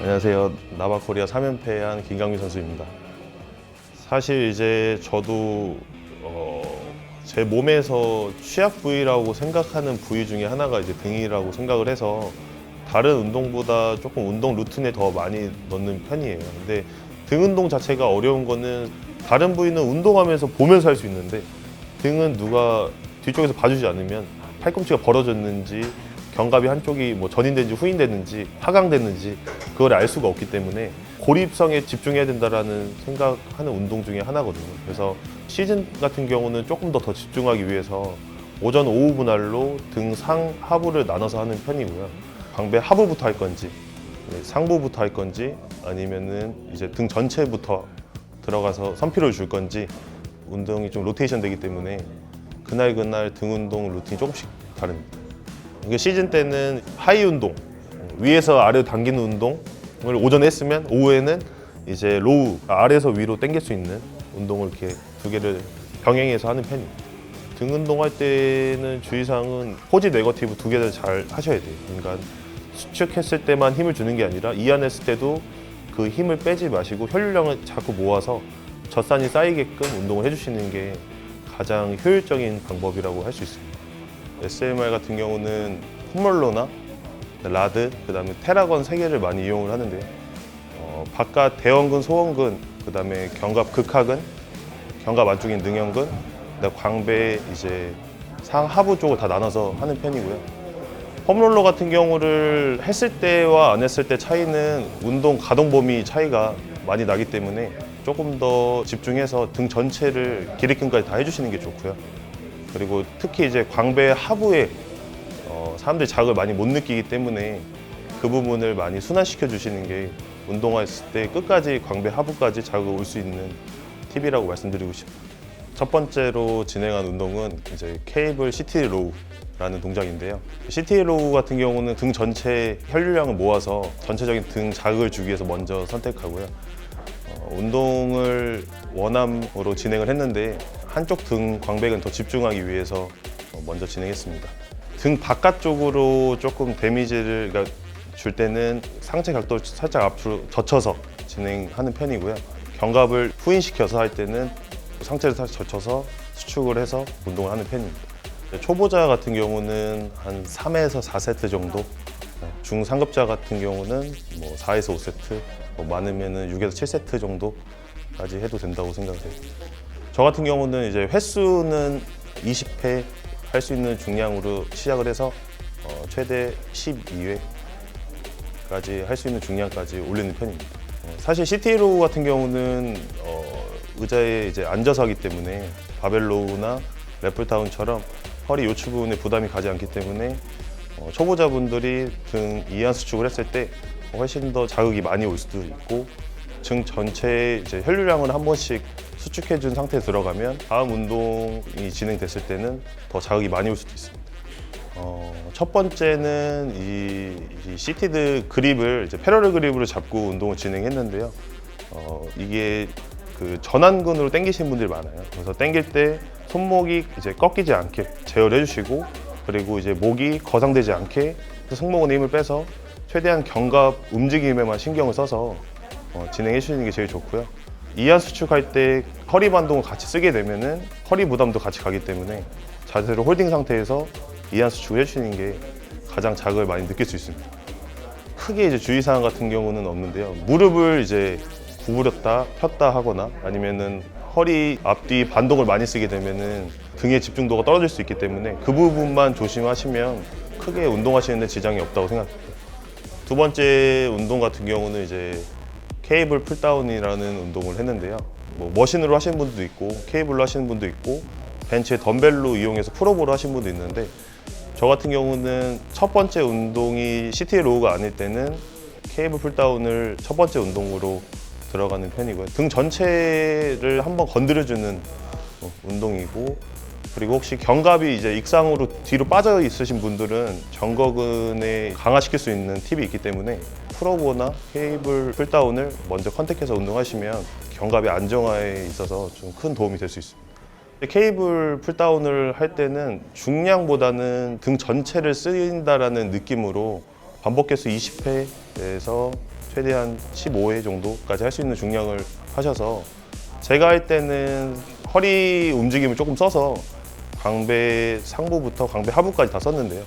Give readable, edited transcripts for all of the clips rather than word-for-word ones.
안녕하세요. 나바코리아 3연패한 김강민 선수입니다. 사실 이제 저도 제 몸에서 취약 부위라고 생각하는 부위 중에 하나가 이제 등이라고 생각을 해서 다른 운동보다 조금 운동 루틴에 더 많이 넣는 편이에요. 근데 등 운동 자체가 어려운 거는 다른 부위는 운동하면서 보면서 할 수 있는데 등은 누가 뒤쪽에서 봐주지 않으면 팔꿈치가 벌어졌는지 견갑이 한쪽이 뭐 전인됐는지 후인됐는지 하강됐는지 그걸 알 수가 없기 때문에 고립성에 집중해야 된다라는 생각하는 운동 중에 하나거든요. 그래서 시즌 같은 경우는 조금 더 집중하기 위해서 오전, 오후 분할로 등 상, 하부를 나눠서 하는 편이고요. 광배 하부부터 할 건지 상부부터 할 건지 아니면은 이제 등 전체부터 들어가서 선피를 줄 건지 운동이 좀 로테이션 되기 때문에 그날 등 운동 루틴이 조금씩 다릅니다. 이게 시즌 때는 하이 운동, 위에서 아래로 당기는 운동을 오전에 했으면 오후에는 이제 로우, 아래에서 위로 당길 수 있는 운동을 이렇게 두 개를 병행해서 하는 편입니다. 등 운동할 때는 주의사항은 포지 네거티브 두 개를 잘 하셔야 돼요. 그러니까 수축했을 때만 힘을 주는 게 아니라 이완했을 때도 그 힘을 빼지 마시고 혈류량을 자꾸 모아서 젖산이 쌓이게끔 운동을 해주시는 게 가장 효율적인 방법이라고 할 수 있습니다. SMR 같은 경우는 홈롤러나 라드, 그다음에 테라건 세 개를 많이 이용을 하는데요. 바깥 대원근, 소원근, 그다음에 견갑 극하근, 견갑 안쪽인 능형근, 그다음 광배 이제 상하부 쪽을 다 나눠서 하는 편이고요. 홈롤러 같은 경우를 했을 때와 안 했을 때 차이는 운동 가동 범위 차이가 많이 나기 때문에 조금 더 집중해서 등 전체를 기립근까지 다 해주시는 게 좋고요. 그리고 특히 이제 광배 하부에 사람들이 자극을 많이 못 느끼기 때문에 그 부분을 많이 순환시켜 주시는 게 운동했을 때 끝까지 광배 하부까지 자극이 올 수 있는 팁이라고 말씀드리고 싶어요. 첫 번째로 진행한 운동은 이제 케이블 CT 로우라는 동작인데요. CT 로우 같은 경우는 등 전체 혈류량을 모아서 전체적인 등 자극을 주기 위해서 먼저 선택하고요. 운동을 원암으로 진행을 했는데 한쪽 등 광배근 더 집중하기 위해서 먼저 진행했습니다. 등 바깥쪽으로 조금 데미지를 줄 때는 상체 각도를 살짝 앞으로 젖혀서 진행하는 편이고요. 견갑을 후인시켜서 할 때는 상체를 살짝 젖혀서 수축을 해서 운동을 하는 편입니다. 초보자 같은 경우는 한 3에서 4세트 정도, 중상급자 같은 경우는 뭐 4에서 5세트, 뭐 많으면 6에서 7세트 정도까지 해도 된다고 생각해요. 저 같은 경우는 이제 횟수는 20회 할 수 있는 중량으로 시작을 해서 최대 12회까지 할 수 있는 중량까지 올리는 편입니다. 사실 CT 로우 같은 경우는 의자에 이제 앉아서 하기 때문에 바벨 로우나 랩풀다운처럼 허리 요추 부분에 부담이 가지 않기 때문에 초보자분들이 등 이완 수축을 했을 때 훨씬 더 자극이 많이 올 수도 있고 등 전체에 이제 혈류량을 한 번씩 수축해준 상태에 들어가면 다음 운동이 진행됐을 때는 더 자극이 많이 올 수도 있습니다. 첫 번째는 이 시티드 그립을 이제 패러럴 그립으로 잡고 운동을 진행했는데요. 이게 그 전완근으로 당기시는 분들이 많아요. 그래서 당길 때 손목이 이제 꺾이지 않게 제어를 해주시고 그리고 이제 목이 거상되지 않게 승모근의 힘을 빼서 최대한 견갑 움직임에만 신경을 써서 진행해 주시는 게 제일 좋고요. 이완 수축할 때 허리 반동을 같이 쓰게 되면은 허리 부담도 같이 가기 때문에 자세로 홀딩 상태에서 이완 수축을 해주시는 게 가장 자극을 많이 느낄 수 있습니다. 크게 이제 주의사항 같은 경우는 없는데요. 무릎을 이제 구부렸다 폈다 하거나 아니면은 허리 앞뒤 반동을 많이 쓰게 되면은 등의 집중도가 떨어질 수 있기 때문에 그 부분만 조심하시면 크게 운동하시는 데 지장이 없다고 생각합니다. 두 번째 운동 같은 경우는 이제 케이블 풀다운이라는 운동을 했는데요. 뭐 머신으로 하시는 분도 있고 케이블로 하시는 분도 있고 벤치에 덤벨로 이용해서 풀업으로 하시는 분도 있는데 저 같은 경우는 첫 번째 운동이 CT 로우가 아닐 때는 케이블 풀다운을 첫 번째 운동으로 들어가는 편이고요. 등 전체를 한번 건드려주는 운동이고 그리고 혹시 견갑이 이제 익상으로 뒤로 빠져 있으신 분들은 정거근에 강화시킬 수 있는 팁이 있기 때문에 풀업거나 케이블 풀다운을 먼저 컨택해서 운동하시면 견갑의 안정화에 있어서 좀 큰 도움이 될 수 있습니다. 케이블 풀다운을 할 때는 중량보다는 등 전체를 쓰인다라는 느낌으로 반복 개수 20회에서 최대한 15회 정도까지 할 수 있는 중량을 하셔서 제가 할 때는 허리 움직임을 조금 써서 광배 상부부터 광배 하부까지 다 썼는데요.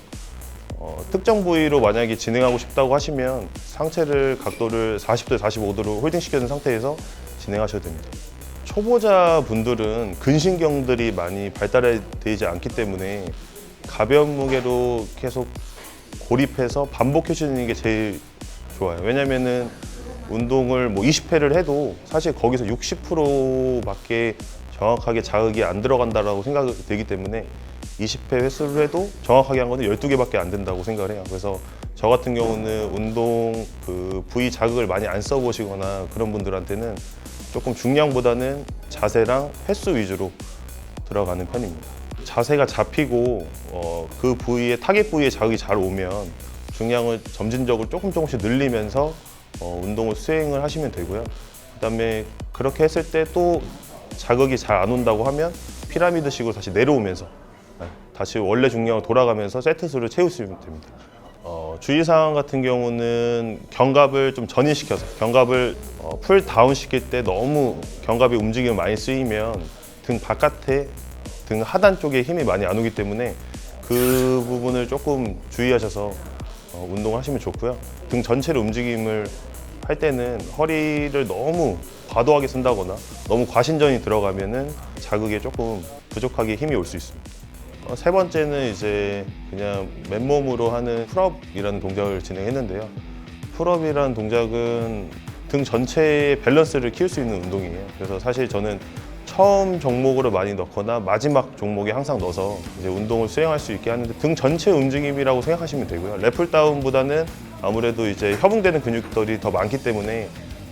특정 부위로 만약에 진행하고 싶다고 하시면 상체를 각도를 40도, 45도로 홀딩 시켜준 상태에서 진행하셔도 됩니다. 초보자 분들은 근신경들이 많이 발달되지 않기 때문에 가벼운 무게로 계속 고립해서 반복해 주는 게 제일 좋아요. 왜냐면은 운동을 뭐 20회를 해도 사실 거기서 60%밖에 정확하게 자극이 안 들어간다라고 생각이 되기 때문에 20회 횟수를 해도 정확하게 한 거는 12개밖에 안 된다고 생각을 해요. 그래서 저 같은 경우는 운동 그 부위 자극을 많이 안 써보시거나 그런 분들한테는 조금 중량보다는 자세랑 횟수 위주로 들어가는 편입니다. 자세가 잡히고 그 부위에 타겟 부위에 자극이 잘 오면 중량을 점진적으로 조금씩 늘리면서 운동을 수행을 하시면 되고요. 그다음에 그렇게 했을 때 또 자극이 잘 안 온다고 하면 피라미드식으로 다시 내려오면서 다시 원래 중량으로 돌아가면서 세트 수를 채우시면 됩니다. 주의사항 같은 경우는 견갑을 좀 전이시켜서 견갑을 풀 다운 시킬 때 너무 견갑이 움직임이 많이 쓰이면 등 바깥에 등 하단 쪽에 힘이 많이 안 오기 때문에 그 부분을 조금 주의하셔서 운동을 하시면 좋고요. 등 전체를 움직임을 할 때는 허리를 너무 과도하게 쓴다거나 너무 과신전이 들어가면은 자극에 조금 부족하게 힘이 올 수 있습니다. 세 번째는 이제 그냥 맨몸으로 하는 풀업이라는 동작을 진행했는데요. 풀업이라는 동작은 등 전체의 밸런스를 키울 수 있는 운동이에요. 그래서 사실 저는 처음 종목으로 많이 넣거나 마지막 종목에 항상 넣어서 이제 운동을 수행할 수 있게 하는데 등 전체 움직임이라고 생각하시면 되고요. 랩풀 다운보다는 아무래도 이제 협응되는 근육들이 더 많기 때문에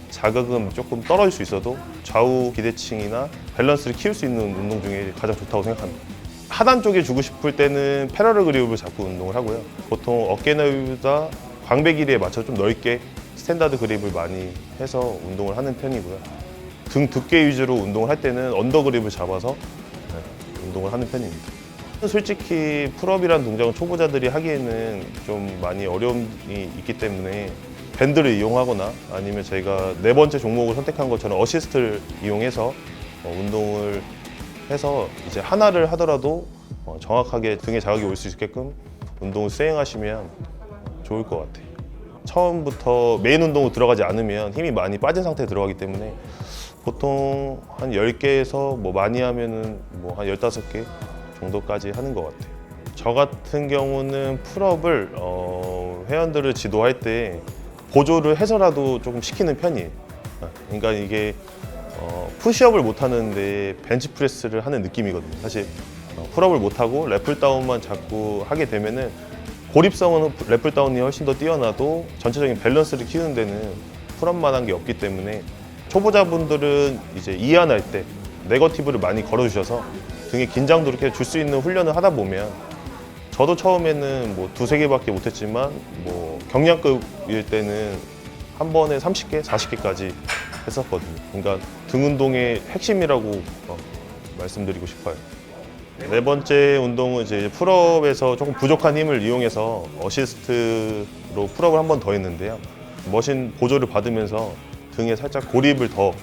자극은 조금 떨어질 수 있어도 좌우 기대칭이나 밸런스를 키울 수 있는 운동 중에 가장 좋다고 생각합니다. 하단 쪽에 주고 싶을 때는 패러럴 그립을 잡고 운동을 하고요. 보통 어깨 넓이보다 광배 길이에 맞춰 좀 넓게 스탠다드 그립을 많이 해서 운동을 하는 편이고요. 등 두께 위주로 운동을 할 때는 언더 그립을 잡아서 운동을 하는 편입니다. 솔직히 풀업이라는 동작은 초보자들이 하기에는 좀 많이 어려움이 있기 때문에 밴드를 이용하거나 아니면 저희가 네 번째 종목을 선택한 것처럼 어시스트를 이용해서 운동을 해서 이제 하나를 하더라도 정확하게 등에 자극이 올 수 있게끔 운동을 수행하시면 좋을 것 같아요. 처음부터 메인 운동으로 들어가지 않으면 힘이 많이 빠진 상태에 들어가기 때문에 보통 한 10개에서 뭐 많이 하면은 뭐 한 15개 정도까지 하는 것 같아요. 저 같은 경우는 풀업을 회원들을 지도할 때 보조를 해서라도 조금 시키는 편이에요. 그러니까 이게 푸시업을 못 하는데 벤치프레스를 하는 느낌이거든요. 사실 풀업을 못 하고 랩풀 다운만 자꾸 하게 되면은 고립성은 랩풀 다운이 훨씬 더 뛰어나도 전체적인 밸런스를 키우는 데는 풀업만한 게 없기 때문에 초보자분들은 이제 이완할 때 네거티브를 많이 걸어주셔서 등에 긴장도를 이렇게 줄 수 있는 훈련을 하다 보면 저도 처음에는 뭐 두세 개밖에 못했지만 뭐 경량급일 때는 한 번에 30개, 40개까지 했었거든요. 그러니까 등 운동의 핵심이라고 말씀드리고 싶어요. 네 번째 운동은 이제 풀업에서 조금 부족한 힘을 이용해서 어시스트로 풀업을 한 번 더 했는데요. 머신 보조를 받으면서 등에 살짝 고립을 더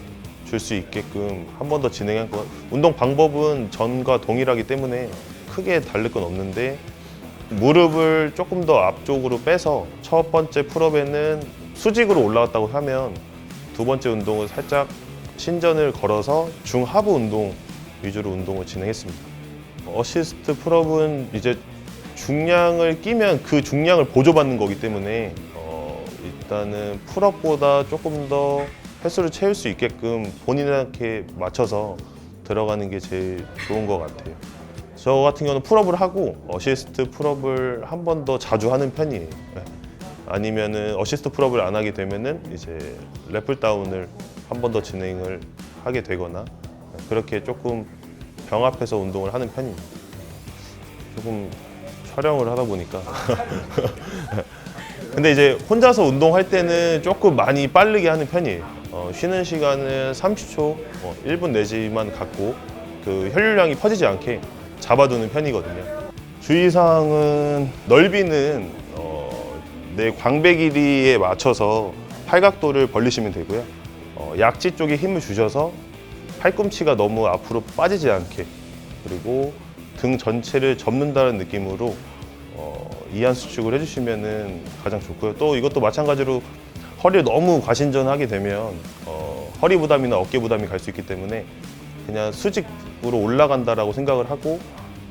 줄 수 있게끔 한 번 더 진행한 것. 운동 방법은 전과 동일하기 때문에 크게 다를 건 없는데 무릎을 조금 더 앞쪽으로 빼서 첫 번째 풀업에는 수직으로 올라갔다고 하면 두 번째 운동은 살짝 신전을 걸어서 중하부 운동 위주로 운동을 진행했습니다. 어시스트 풀업은 이제 중량을 끼면 그 중량을 보조받는 거기 때문에 일단은 풀업보다 조금 더 횟수를 채울 수 있게끔 본인한테 맞춰서 들어가는 게 제일 좋은 것 같아요. 저 같은 경우는 풀업을 하고 어시스트 풀업을 한 번 더 자주 하는 편이에요. 아니면은 어시스트 풀업을 안 하게 되면은 이제 랩풀 다운을 한 번 더 진행을 하게 되거나 그렇게 조금 병합해서 운동을 하는 편입니다. 조금 촬영을 하다 보니까 근데 이제 혼자서 운동할 때는 조금 많이 빠르게 하는 편이에요. 쉬는 시간은 30초, 1분 내지만 갖고 그 혈류량이 퍼지지 않게 잡아두는 편이거든요. 주의사항은 넓이는 내 광배 길이에 맞춰서 팔각도를 벌리시면 되고요. 약지 쪽에 힘을 주셔서 팔꿈치가 너무 앞으로 빠지지 않게, 그리고 등 전체를 접는다는 느낌으로 이완 수축을 해주시면 가장 좋고요. 또 이것도 마찬가지로 허리를 너무 과신전하게 되면 허리 부담이나 어깨 부담이 갈 수 있기 때문에 그냥 수직으로 올라간다라고 생각을 하고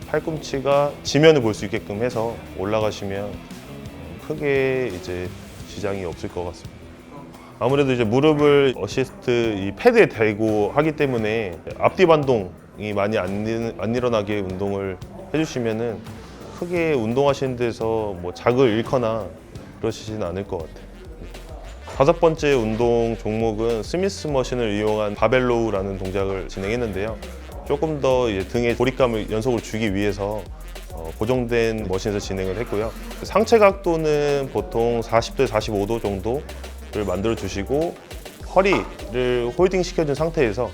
팔꿈치가 지면을 볼 수 있게끔 해서 올라가시면 크게 이제 지장이 없을 것 같습니다. 아무래도 이제 무릎을 어시스트 이 패드에 대고 하기 때문에 앞뒤 반동이 많이 안 일어나게 운동을 해주시면은 크게 운동하시는 데서 뭐 자극을 잃거나 그러시진 않을 것 같아요. 다섯 번째 운동 종목은 스미스 머신을 이용한 바벨로우라는 동작을 진행했는데요. 조금 더 이제 등에 고립감을 연속으로 주기 위해서 고정된 머신에서 진행을 했고요. 상체 각도는 보통 40도, 45도 정도를 만들어 주시고 허리를 홀딩 시켜준 상태에서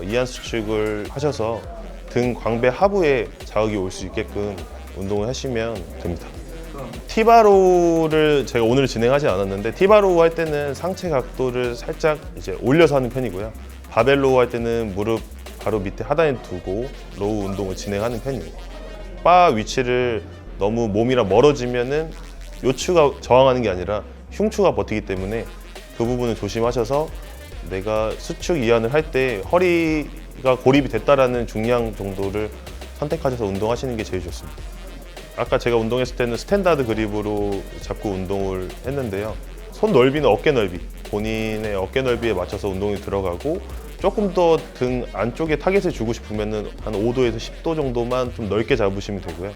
이완 수축을 하셔서 등 광배 하부에 자극이 올 수 있게끔 운동을 하시면 됩니다. 티바로우를 제가 오늘 진행하지 않았는데, 티바로우 할 때는 상체 각도를 살짝 이제 올려서 하는 편이고요. 바벨로우 할 때는 무릎 바로 밑에 하단에 두고 로우 운동을 진행하는 편입니다. 바 위치를 너무 몸이랑 멀어지면은 요추가 저항하는 게 아니라 흉추가 버티기 때문에 그 부분을 조심하셔서 내가 수축 이완을 할 때 허리가 고립이 됐다라는 중량 정도를 선택하셔서 운동하시는 게 제일 좋습니다. 아까 제가 운동했을 때는 스탠다드 그립으로 잡고 운동을 했는데요. 손 넓이는 어깨 넓이, 본인의 어깨 넓이에 맞춰서 운동이 들어가고 조금 더 등 안쪽에 타겟을 주고 싶으면 한 5도에서 10도 정도만 좀 넓게 잡으시면 되고요.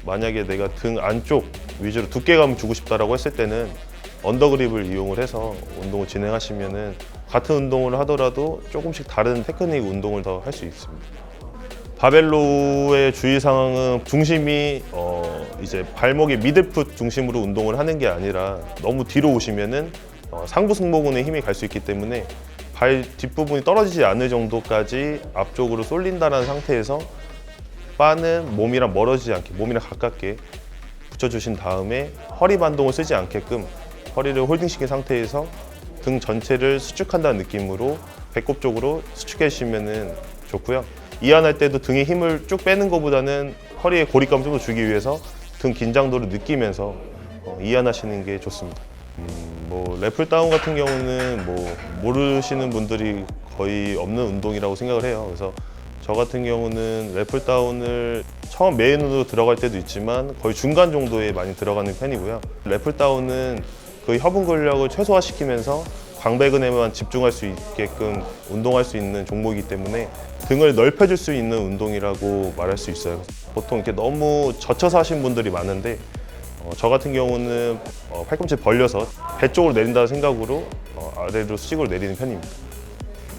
만약에 내가 등 안쪽 위주로 두께감을 주고 싶다라고 했을 때는 언더그립을 이용을 해서 운동을 진행하시면 같은 운동을 하더라도 조금씩 다른 테크닉 운동을 더 할 수 있습니다. 바벨로우의 주의사항은 중심이 이제 발목의 미들풋 중심으로 운동을 하는 게 아니라 너무 뒤로 오시면은 상부 승모근에 힘이 갈 수 있기 때문에 발 뒷부분이 떨어지지 않을 정도까지 앞쪽으로 쏠린다는 상태에서 바는 몸이랑 멀어지지 않게, 몸이랑 가깝게 붙여주신 다음에 허리 반동을 쓰지 않게끔 허리를 홀딩시킨 상태에서 등 전체를 수축한다는 느낌으로 배꼽 쪽으로 수축해 주시면 좋고요. 이완할 때도 등에 힘을 쭉 빼는 것보다는 허리에 고립감 좀 더 주기 위해서 등 긴장도를 느끼면서 이완하시는 게 좋습니다. 뭐 래플다운 같은 경우는 뭐 모르시는 분들이 거의 없는 운동이라고 생각을 해요. 그래서 저 같은 경우는 래플다운을 처음 메인으로 들어갈 때도 있지만 거의 중간 정도에 많이 들어가는 편이고요. 래플다운은 그 협응 근력을 최소화시키면서 광배근에만 집중할 수 있게끔 운동할 수 있는 종목이기 때문에 등을 넓혀줄 수 있는 운동이라고 말할 수 있어요. 보통 이렇게 너무 젖혀서 하시는 분들이 많은데 저 같은 경우는 팔꿈치 벌려서 배 쪽으로 내린다는 생각으로 아래로 수직으로 내리는 편입니다.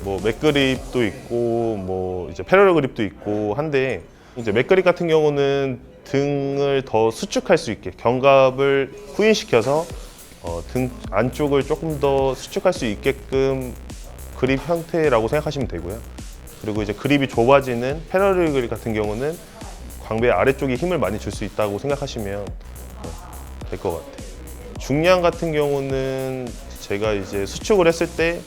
뭐 맥그립도 있고 뭐 이제 패러럴 그립도 있고 한데, 이제 맥그립 같은 경우는 등을 더 수축할 수 있게 견갑을 후인시켜서 등 안쪽을 조금 더 수축할 수 있게끔 그립 형태라고 생각하시면 되고요. 그리고 이제 그립이 좁아지는 패러럴 그립 같은 경우는 광배 아래쪽에 힘을 많이 줄 수 있다고 생각하시면 될 것 같아요. 중량 같은 경우는 제가 이제 수축을 했을 때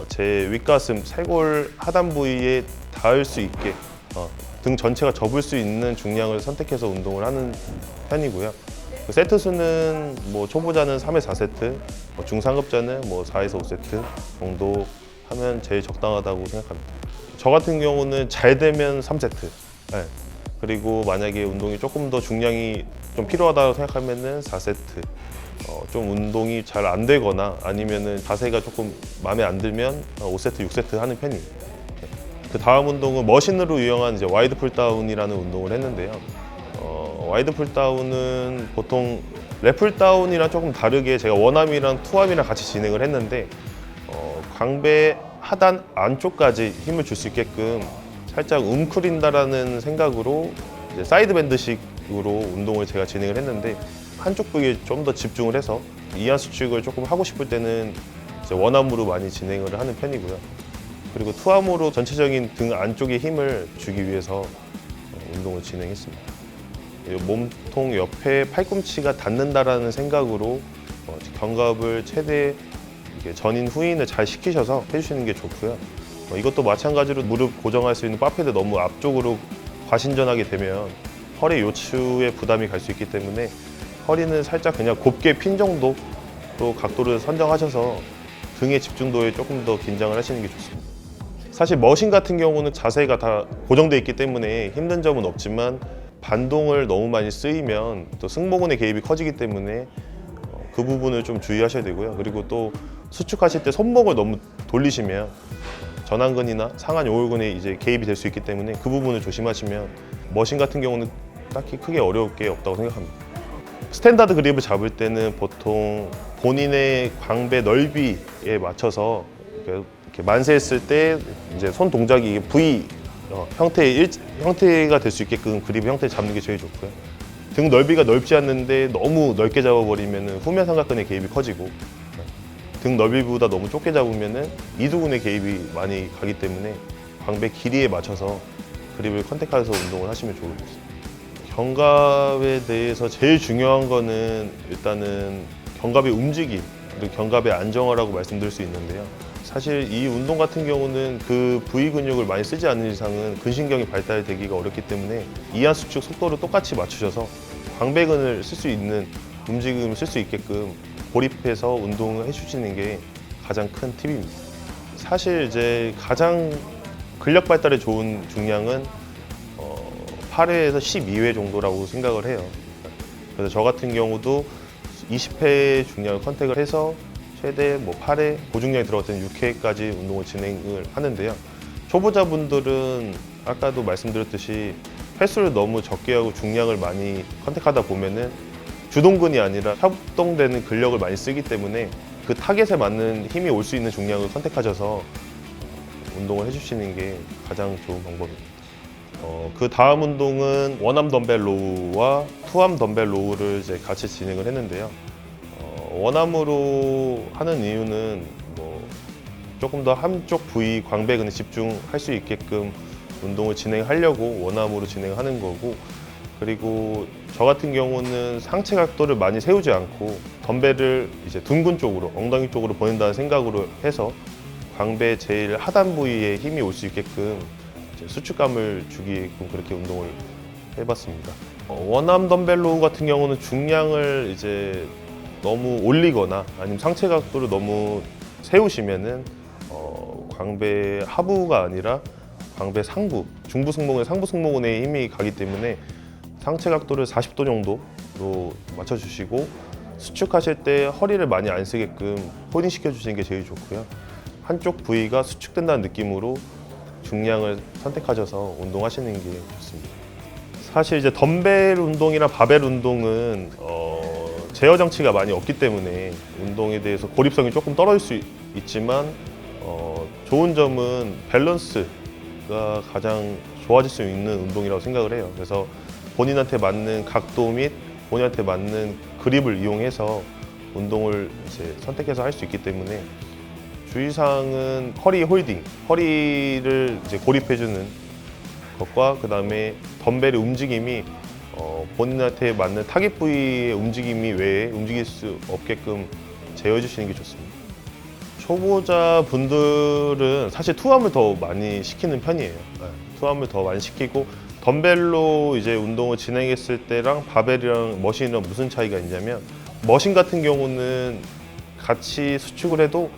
제 윗가슴, 쇄골 하단 부위에 닿을 수 있게 등 전체가 접을 수 있는 중량을 선택해서 운동을 하는 편이고요. 세트 수는 뭐 초보자는 3에서 4세트, 중상급자는 뭐 4에서 5세트 정도 하면 제일 적당하다고 생각합니다. 저 같은 경우는 잘 되면 3세트. 네. 그리고 만약에 운동이 조금 더 중량이 좀 필요하다고 생각하면은 4세트. 좀 운동이 잘 안 되거나 아니면은 자세가 조금 마음에 안 들면 5세트, 6세트 하는 편입니다. 네. 그 다음 운동은 머신으로 유용한 이제 와이드 풀다운이라는 운동을 했는데요. 와이드 풀다운은 보통 랩풀다운이랑 조금 다르게 제가 원암이랑 투암이랑 같이 진행을 했는데 광배 하단 안쪽까지 힘을 줄 수 있게끔 살짝 움크린다라는 생각으로 이제 사이드 밴드식으로 운동을 제가 진행을 했는데, 한쪽 부위에 좀 더 집중을 해서 이완 수축을 조금 하고 싶을 때는 이제 원암으로 많이 진행을 하는 편이고요. 그리고 투암으로 전체적인 등 안쪽에 힘을 주기 위해서 운동을 진행했습니다. 몸통 옆에 팔꿈치가 닿는다라는 생각으로 견갑을 최대 이게 전인 후인을 잘 시키셔서 해주시는 게 좋고요. 이것도 마찬가지로 무릎 고정할 수 있는 바패드 너무 앞쪽으로 과신전하게 되면 허리 요추에 부담이 갈 수 있기 때문에 허리는 살짝 그냥 곱게 핀 정도로 각도를 선정하셔서 등의 집중도에 조금 더 긴장을 하시는 게 좋습니다. 사실 머신 같은 경우는 자세가 다 고정되어 있기 때문에 힘든 점은 없지만 반동을 너무 많이 쓰이면 또 승모근의 개입이 커지기 때문에 그 부분을 좀 주의하셔야 되고요. 그리고 또 수축하실 때 손목을 너무 돌리시면 전완근이나 상완 요골근에 이제 개입이 될 수 있기 때문에 그 부분을 조심하시면 머신 같은 경우는 딱히 크게 어려울 게 없다고 생각합니다. 스탠다드 그립을 잡을 때는 보통 본인의 광배 넓이에 맞춰서 이렇게 만세했을 때 이제 손 동작이 이게 V 형태가 될 수 있게끔 그립 형태 잡는 게 제일 좋고요. 등 넓이가 넓지 않는데 너무 넓게 잡아버리면 후면 삼각근의 개입이 커지고 등 넓이보다 너무 좁게 잡으면 이두근의 개입이 많이 가기 때문에 광배 길이에 맞춰서 그립을 컨택해서 운동을 하시면 좋을 것 같습니다. 견갑에 대해서 제일 중요한 거는 일단은 견갑의 움직임, 그리고 견갑의 안정화라고 말씀드릴 수 있는데요. 사실 이 운동 같은 경우는 그 부위 근육을 많이 쓰지 않는 이상은 근신경이 발달되기가 어렵기 때문에 이하 수축 속도를 똑같이 맞추셔서 광배근을 쓸 수 있는 움직임을 쓸 수 있게끔 고립해서 운동을 해주시는 게 가장 큰 팁입니다. 사실 이제 가장 근력 발달에 좋은 중량은 8회에서 12회 정도라고 생각을 해요. 그래서 저 같은 경우도 20회 중량을 컨택을 해서 최대 8회, 고중량이 들어갔던 6회까지 운동을 진행을 하는데요. 초보자분들은 아까도 말씀드렸듯이 횟수를 너무 적게 하고 중량을 많이 컨택하다 보면은 주동근이 아니라 협동되는 근력을 많이 쓰기 때문에 그 타겟에 맞는 힘이 올 수 있는 중량을 컨택하셔서 운동을 해주시는 게 가장 좋은 방법입니다. 그 다음 운동은 원암 덤벨 로우와 투암 덤벨 로우를 이제 같이 진행을 했는데요. 원암으로 하는 이유는 조금 더 한쪽 부위 광배근에 집중할 수 있게끔 운동을 진행하려고 원암으로 진행하는 거고, 그리고 저 같은 경우는 상체 각도를 많이 세우지 않고 덤벨을 이제 둔근 쪽으로, 엉덩이 쪽으로 보낸다는 생각으로 해서 광배 제일 하단 부위에 힘이 올 수 있게끔 수축감을 주게끔 그렇게 운동을 해봤습니다. 원암 덤벨 로우 같은 경우는 중량을 이제 너무 올리거나 아니면 상체 각도를 너무 세우시면은 광배 하부가 아니라 광배 상부, 중부 승모근, 상부 승모근에 힘이 가기 때문에 상체 각도를 40도 정도로 맞춰주시고 수축하실 때 허리를 많이 안 쓰게끔 포딩 시켜주시는 게 제일 좋고요. 한쪽 부위가 수축된다는 느낌으로 중량을 선택하셔서 운동하시는 게 좋습니다. 사실 이제 덤벨 운동이나 바벨 운동은 제어 장치가 많이 없기 때문에 운동에 대해서 고립성이 조금 떨어질 수 있지만 좋은 점은 밸런스가 가장 좋아질 수 있는 운동이라고 생각을 해요. 그래서 본인한테 맞는 각도 및 본인한테 맞는 그립을 이용해서 운동을 이제 선택해서 할 수 있기 때문에 주의사항은 허리 홀딩, 허리를 이제 고립해주는 것과 그 다음에 덤벨의 움직임이 본인한테 맞는 타겟 부위의 움직임이 외에 움직일 수 없게끔 제어해 주시는 게 좋습니다. 초보자분들은 사실 투암을 더 많이 시키는 편이에요. 투암을 더 많이 시키고 덤벨로 이제 운동을 진행했을 때랑 바벨이랑 머신이랑 무슨 차이가 있냐면 머신 같은 경우는 같이 수축을 해도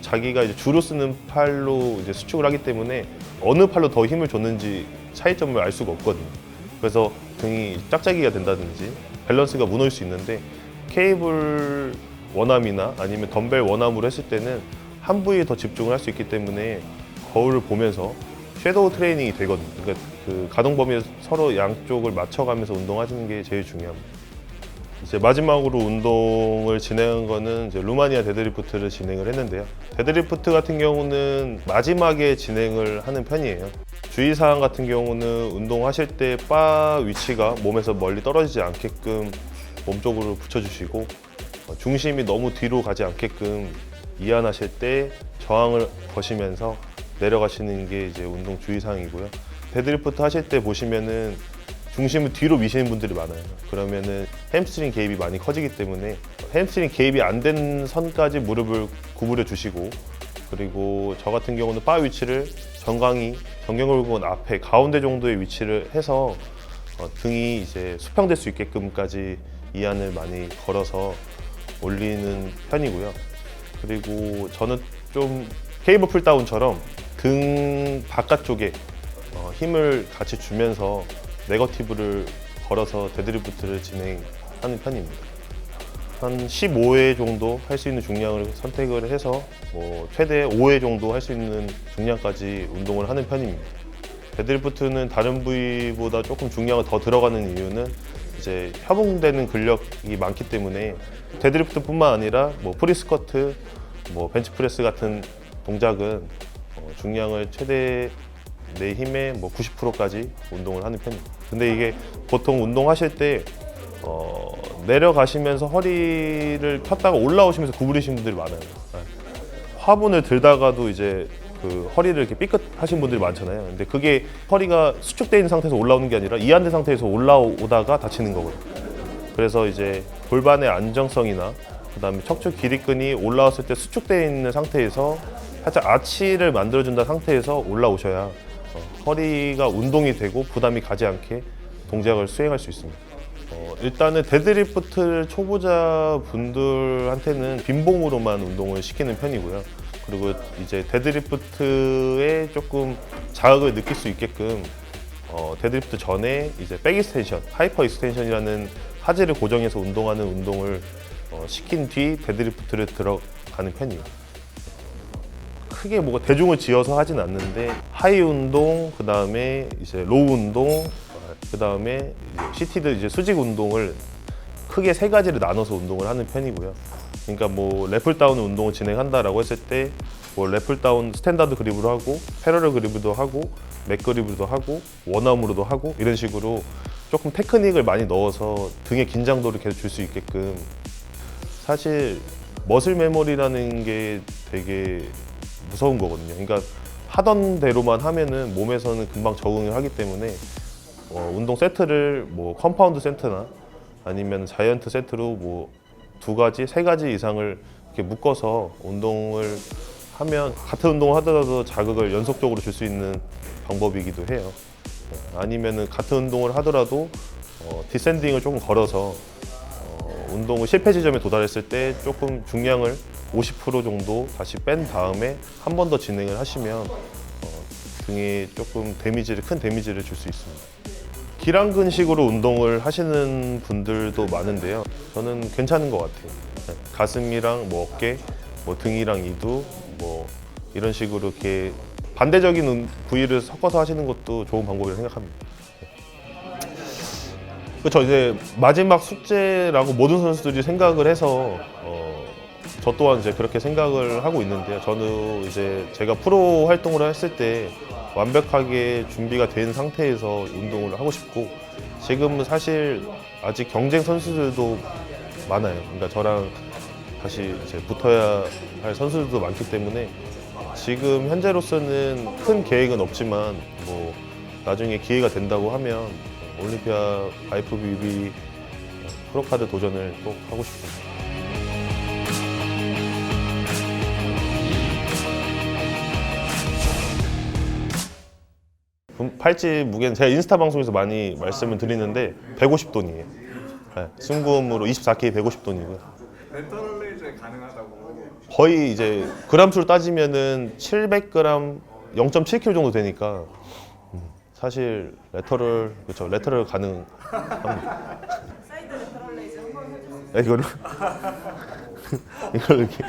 자기가 이제 주로 쓰는 팔로 이제 수축을 하기 때문에 어느 팔로 더 힘을 줬는지 차이점을 알 수가 없거든요. 그래서 등이 짝짝이가 된다든지 밸런스가 무너질 수 있는데 케이블 원암이나 아니면 덤벨 원암으로 했을 때는 한 부위에 더 집중을 할 수 있기 때문에 거울을 보면서 섀도우 트레이닝이 되거든요. 그러니까 그 가동 범위에 서로 양쪽을 맞춰가면서 운동하시는 게 제일 중요합니다. 이제 마지막으로 운동을 진행한 거는 이제 루마니아 데드리프트를 진행을 했는데요. 데드리프트 같은 경우는 마지막에 진행을 하는 편이에요. 주의사항 같은 경우는 운동하실 때 바 위치가 몸에서 멀리 떨어지지 않게끔 몸쪽으로 붙여주시고 중심이 너무 뒤로 가지 않게끔 이완하실 때 저항을 거시면서 내려가시는 게 이제 운동 주의사항이고요. 데드리프트 하실 때 보시면은 중심을 뒤로 미시는 분들이 많아요. 그러면은 햄스트링 개입이 많이 커지기 때문에 햄스트링 개입이 안 된 선까지 무릎을 구부려 주시고, 그리고 저 같은 경우는 바 위치를 정경골근 앞에 가운데 정도의 위치를 해서 등이 이제 수평될 수 있게끔까지 이안을 많이 걸어서 올리는 편이고요. 그리고 저는 좀 케이블 풀다운처럼 등 바깥쪽에 힘을 같이 주면서 네거티브를 걸어서 데드리프트를 진행하는 편입니다. 한 15회 정도 할 수 있는 중량을 선택을 해서 최대 5회 정도 할 수 있는 중량까지 운동을 하는 편입니다. 데드리프트는 다른 부위보다 조금 중량을 더 들어가는 이유는 이제 협응되는 근력이 많기 때문에, 데드리프트뿐만 아니라 프리스쿼트, 벤치프레스 같은 동작은 중량을 최대 내 힘의 90%까지 운동을 하는 편입니다. 근데 이게 보통 운동하실 때 내려가시면서 허리를 폈다가 올라오시면서 구부리시는 분들이 많아요. 화분을 들다가도 이제 그 허리를 이렇게 삐끗 하신 분들이 많잖아요. 근데 그게 허리가 수축되어 있는 상태에서 올라오는 게 아니라 이완된 상태에서 올라오다가 다치는 거거든요. 그래서 이제 골반의 안정성이나 그다음에 척추 기립근이 올라왔을 때 수축되어 있는 상태에서 살짝 아치를 만들어준다 상태에서 올라오셔야 허리가 운동이 되고 부담이 가지 않게 동작을 수행할 수 있습니다. 일단은 데드리프트 초보자 분들한테는 빈봉으로만 운동을 시키는 편이고요. 그리고 이제 데드리프트에 조금 자극을 느낄 수 있게끔 데드리프트 전에 이제 백 익스텐션, 하이퍼 익스텐션이라는 하지를 고정해서 운동하는 운동을 시킨 뒤 데드리프트를 들어가는 편이에요. 크게 뭐가 대중을 지어서 하진 않는데, 하이 운동, 그 다음에 이제 로우 운동, 그 다음에 시티드 이제 수직 운동을 크게 세 가지를 나눠서 운동을 하는 편이고요. 그러니까 래플다운 운동을 진행한다라고 했을 때 래플다운 스탠다드 그립으로 하고, 패러럴 그립으로도 하고, 맥 그립으로도 하고, 원암으로도 하고, 이런 식으로 조금 테크닉을 많이 넣어서 등의 긴장도를 계속 줄 수 있게끔. 사실 머슬 메모리라는 게 되게 무서운 거거든요. 그러니까 하던 대로만 하면은 몸에서는 금방 적응을 하기 때문에 운동 세트를 컴파운드 세트나 아니면 자이언트 세트로 두 가지, 세 가지 이상을 이렇게 묶어서 운동을 하면 같은 운동을 하더라도 자극을 연속적으로 줄 수 있는 방법이기도 해요. 아니면은 같은 운동을 하더라도 디센딩을 조금 걸어서 운동을 실패 지점에 도달했을 때 조금 중량을 50% 정도 다시 뺀 다음에 한 번 더 진행을 하시면 등에 조금 큰 데미지를 줄 수 있습니다. 기랑근식으로 운동을 하시는 분들도 많은데요. 저는 괜찮은 것 같아요. 가슴이랑 어깨, 등이랑 이두, 이런 식으로 이렇게 반대적인 부위를 섞어서 하시는 것도 좋은 방법이라고 생각합니다. 그렇죠. 이제 마지막 숙제라고 모든 선수들이 생각을 해서 저 또한 이제 그렇게 생각을 하고 있는데요. 저는 이제 제가 프로 활동을 했을 때 완벽하게 준비가 된 상태에서 운동을 하고 싶고, 지금은 사실 아직 경쟁 선수들도 많아요. 그러니까 저랑 다시 이제 붙어야 할 선수들도 많기 때문에 지금 현재로서는 큰 계획은 없지만 나중에 기회가 된다고 하면 올림피아 IFBB 프로카드 도전을 꼭 하고 싶습니다. 팔찌 무게는 제가 인스타 방송에서 많이 말씀을 드리는데 150돈이에요. 네, 순금으로 24K 150돈이고요. 레터럴 레이저에 가능하다고. 거의 이제 그람수로 따지면은 700g 0.7kg 정도 되니까 사실 레터럴, 그렇죠, 레터럴 가능합니다. 사이드 레터럴 레이저 한번 해주세요. 이거를 이걸 이렇게